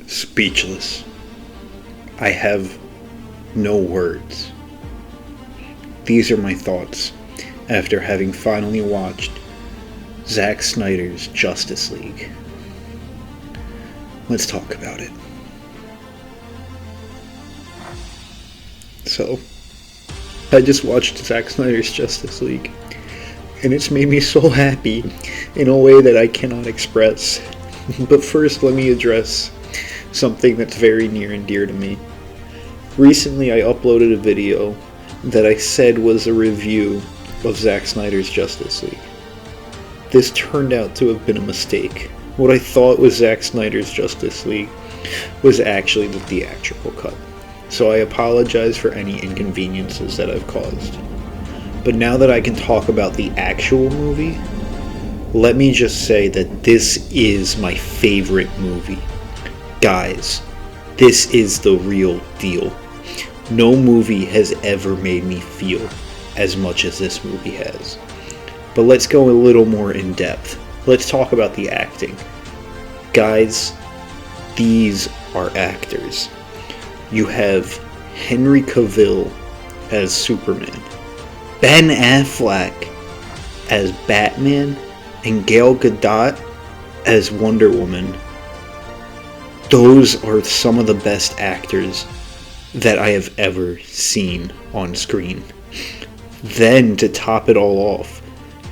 Speechless. I have no words. These are my thoughts after having finally watched ZACH SNYDER'S Justice League. Let's talk about it. So, I just watched ZACH SNYDER'S Justice League, and it's made me so happy in a way that I cannot express. But first, let me address something that's very near and dear to me. Recently, I uploaded a video that I said was a review of ZACH SNYDER'S Justice League. This turned out to have been a mistake. What I thought was ZACH SNYDER'S Justice League was actually the theatrical cut. So I apologize for any inconveniences that I've caused. But now that I can talk about the actual movie, let me just say that this is my favorite movie. Guys, this is the real deal. No movie has ever made me feel as much as this movie has. But let's go a little more in depth. Let's talk about the acting. Guys, these are actors. You have Henry Cavill as Superman, Ben Affleck as Batman, and Gal Gadot as Wonder Woman. Those are some of the best actors that I have ever seen on screen. Then, to top it all off,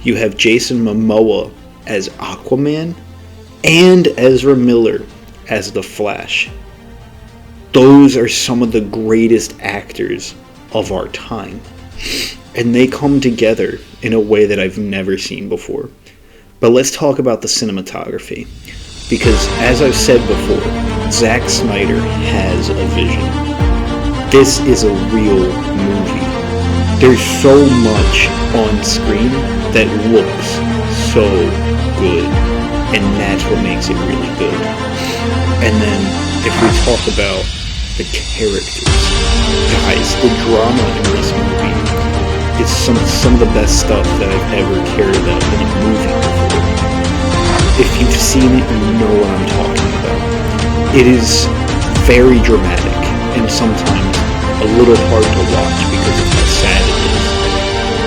you have Jason Momoa as Aquaman and Ezra Miller as the Flash. Those are some of the greatest actors of our time. And they come together in a way that I've never seen before. But let's talk about the cinematography. Because, as I've said before, ZACH SNYDER has a vision. This is a real movie. There's so much on screen that looks so good. And that's what makes it really good. And then, if we talk about the characters, guys, the drama in this movie is some of the best stuff that I've ever cared about in a movie before. If you've seen it, you know what I'm talking about. It is very dramatic and sometimes a little hard to watch because of how sad it is.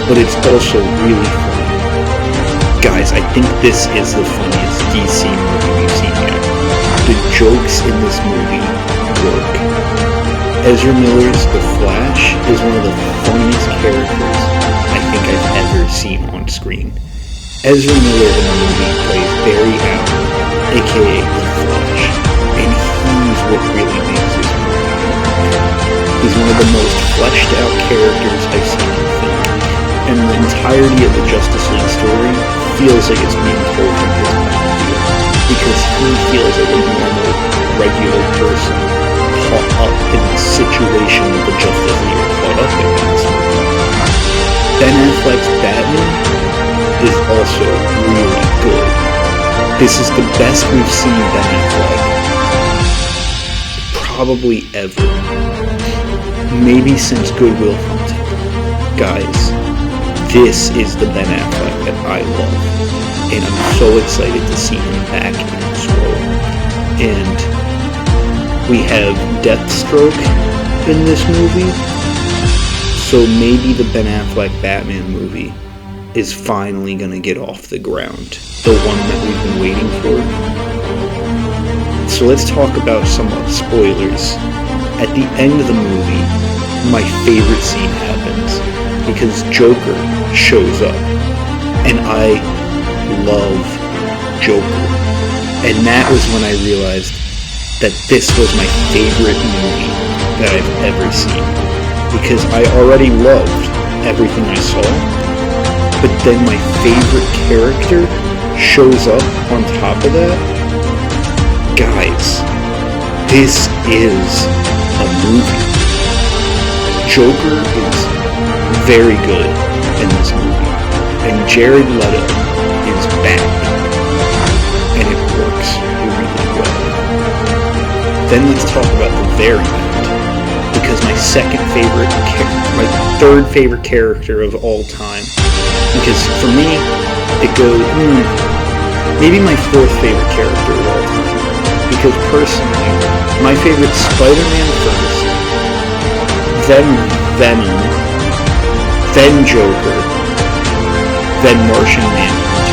But it's also really funny. Guys, I think this is the funniest DC movie we've seen yet. The jokes in this movie work. Ezra Miller's The Flash is one of the funniest characters I think I've ever seen on screen. Ezra Miller in the movie plays Barry Allen, aka The Flash, and he's what really makes this movie. He's one of the most fleshed out characters I've seen in film, and the entirety of the Justice League story feels like it's being told from his point of view, because he feels like a normal, regular person caught up in the situation that the Justice League are caught up in. Ben Affleck's Batman is also really good. This is the best we've seen Ben Affleck probably ever. Maybe since Good Will Hunting. Guys, this is the Ben Affleck that I love. And I'm so excited to see him back in this role. And we have Deathstroke in this movie. So maybe the Ben Affleck Batman movie is finally gonna get off the ground. The one that we've been waiting for. So let's talk about some spoilers. At the end of the movie, my favorite scene happens because Joker shows up. And I love Joker. And that was when I realized that this was my favorite movie that I've ever seen. Because I already loved everything I saw, but then my favorite character shows up on top of that. Guys, this is a movie. Joker is very good in this movie, and Jared Leto is back, and it works really well. Then let's talk about the very end, because my third favorite character of all time, because for me, it goes, maybe my fourth favorite character of all time, because personally, my favorite Spider-Man first, then Venom, then Joker, then Martian Manhunter.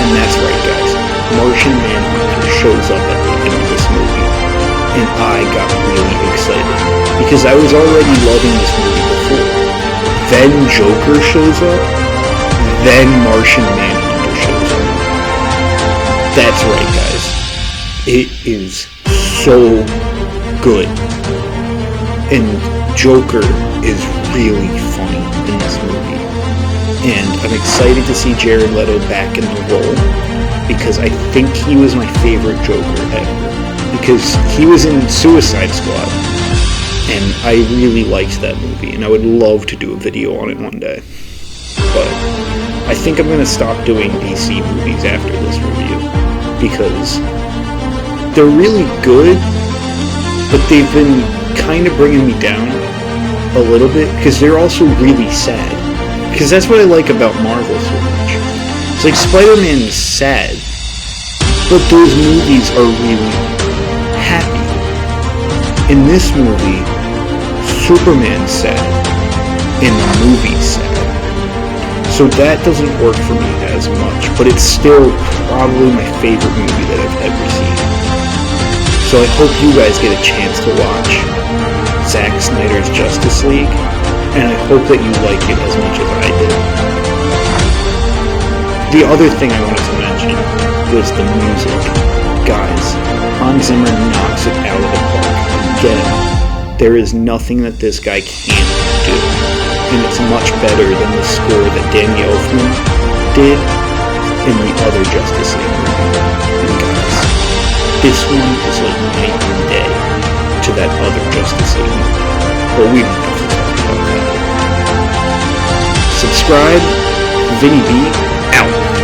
And that's right, guys. Martian Manhunter shows up at the end of this movie. And I got really excited, because I was already loving this movie before. Then Joker shows up, then Martian Manhunter shows up. That's right, guys. It is so good. And Joker is really funny in this movie. And I'm excited to see Jared Leto back in the role, because I think he was my favorite Joker ever. Because he was in Suicide Squad, and I really liked that movie, and I would love to do a video on it one day. But I think I'm going to stop doing DC movies after this review, because they're really good, but they've been kind of bringing me down a little bit, because they're also really sad. Because that's what I like about Marvel so much. It's like Spider-Man is sad, but those movies are really happy. In this movie, Superman's sad, and the movie's sad. So that doesn't work for me as much, but it's still probably my favorite movie that I've ever seen. So I hope you guys get a chance to watch ZACH SNYDER'S Justice League, and I hope that you like it as much as I did. The other thing I wanted to mention was the music. Guys, Hans Zimmer knocks it out of the park. Again, there is nothing that this guy can't do, and it's much better than the score that Danny Elfman did in the other Justice League movie. And guys, this one is like night and day to that other Justice League movie. But we don't have to talk about that. Subscribe, Vinny B, out.